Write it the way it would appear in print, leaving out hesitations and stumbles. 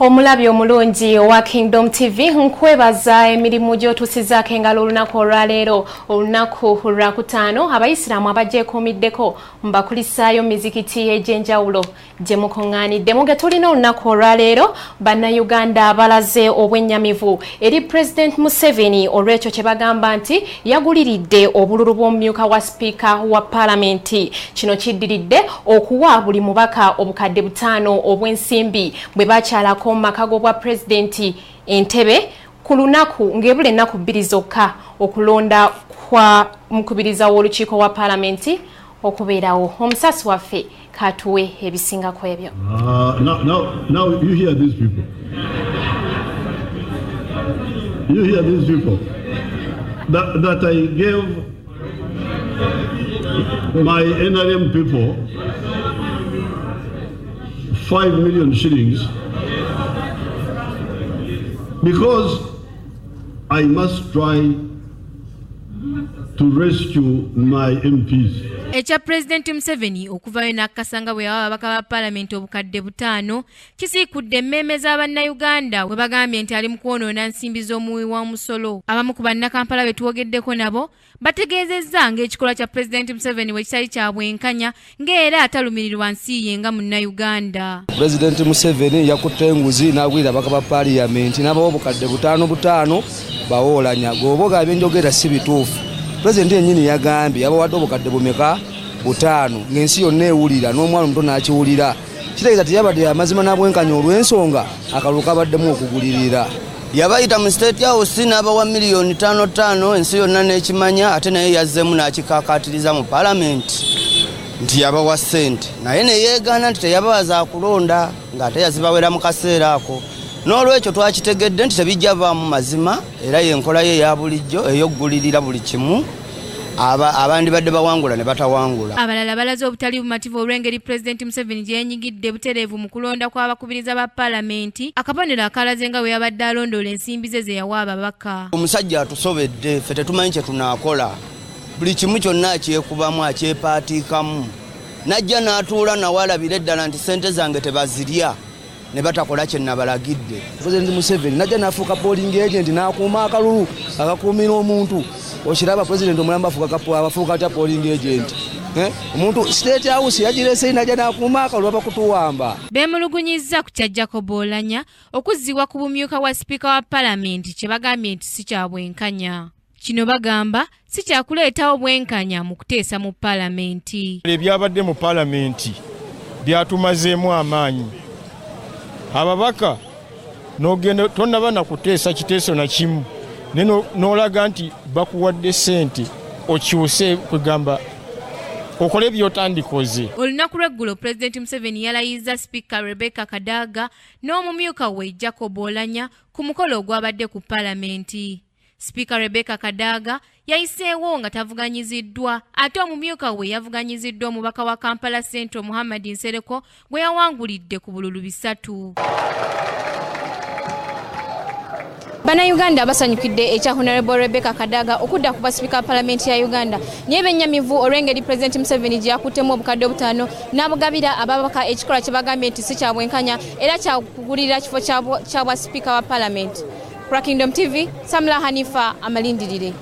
Omulabi omulungi wa Kingdom TV nkwebaza emirimu gyotusizaako engalo olunaku olwaleero olunaku lwakutaano abayisiraamu abajeekuumiddeko mbakulisaayo mizikiti egy'enjawulo gye mukuŋŋaanidde muge tulina olunaku olwaleero bannayuganda balaze obwennyamivu eri President Museveni olw'ekyo kye bagamba nti yaguliridde obululu bw'omumyuka wa sipiika wa paalamenti. Kino kiddiridde okuwa buli mubaka obukadde 5 obw'ensimbi bwe bakyalako maka g'obwa pulezidenti entebe ku lunaku ng'ebula ennaku 2 zokka okulonda kwa mukubiriza w'olukiiko wa paalamenti okubeerawo. Omusasi waffe katuwe ebisingako ebyo. Now you hear these people. You hear these people that I gave my NRM people 5 million shillings because I must try to rescue my MPs. Echa President Museveni okuvayo nakasanga bwe ababaka ba parliament obukadde 5 kisiikudde emmeme z'abannayuganda we bagambye nti ali mu kwonoona nsimbi z'omuwi wa musolo. Abamu ku bannakampala be tuwogeddeko nabo bategeezezza ng'ekikolwa kya President Museveni we kitali kya bwenkanya ng'era atalumirirwa nsi ye nga munnayuganda. President Museveni yakutte enguzi n'agwira ababaka ba parliament n'abawa obukadde 5 bawoolanya g'oboga ebyenjogera si bituufu. President yennyini yagambye yabawadde obukadde 5 ng'ensi yonna ewulira n'omwana omuto n'akiwulira. Kitegeeza nti yabadde amazima n'abwenkanya olw'ensonga akalulu kabaddemu okugulirira. Yabayita mu State House n'abawa million 5 ensi yonna n'ekimanya ate naye yazzeemu n'akikaakaatiriza mu Parliament nti yabawa ssente naye ne yeegaana nti teyabawaza kulonda ng'ate yazibawera mu kaseera ako. N'olwekyo twakitegedde nti tebijja vaamu mazima era y'enkola ye eya bulijjo ey'oggulirira buli kimu abandi badde bawangula ne batawangula. Abalala balaze obutali bumativu olw'engeri President Museveni gye yenyigidde butereevu mu kulonda kw'abakubiriza ba paalamenti akabonero akalaze nga bwe yabadde alondoola ensimbi ze yawa ababaka. Omusajja atusobedde ffe tetumanyi kye tunaakola buli kimu kyonna akyekubamu akyepaatiikamu najja n'atuula nawalabira eddala nti ssente zange tebazirya ne batakola kye nabalagidde. President Museveni najja n'afuuka polling agent n'akuuma akalulu akakuumira omuntu. Okiraba President omulamba afuuka atya polling agent. Omuntu State House yagirese najja n'akuuma akalulu abakutuwamba. Beemulugunyizza ku kya Jacob Oulanyah okuzzibwa ku bumyuka wa sipiika wa paalamenti kye bagambye nti si kya bwenkanya. Kino bagamba si kyakuleetawo bwenkanya mu kuteesa mu paalamenti. Ebyabadde mu paalamenti byatumazeemu amaanyi. Ababaka n'ogenda tonnaba na kuteesa kiteeso na kimu n'olaga nti bakuwadde ssente okyuse kugamba okole by'otandikoze. Olunaku lw'eggulo President Museveni yalayizza Speaker Rebecca Kadaga n'omumyuka we Jacob Oulanyah ku mukolo ogwabadde ku paalamenti. Speaker Rebecca Kadaga yayiseewo nga tavuganyiziddwa ate omumyuka we yavuganyiziddwa omubaka wa Kampala Central Muhammad Nsereko gwe yawangulidde ku bululu 3. Bannayuganda basanyukidde ekya Honorable Rebecca Kadaga okudda ku Speaker Parliament ya Uganda naye bennyamivu olw'engeri President Museveni gye yakuttemu obukadde 5 n'abugabira ababaka ekikola kye bagambye nti si kya bwenkanya era kyakugulirira kifo kya bwa Speaker wa Parliament. Kingdom TV, Samla Hanifa amalindirire.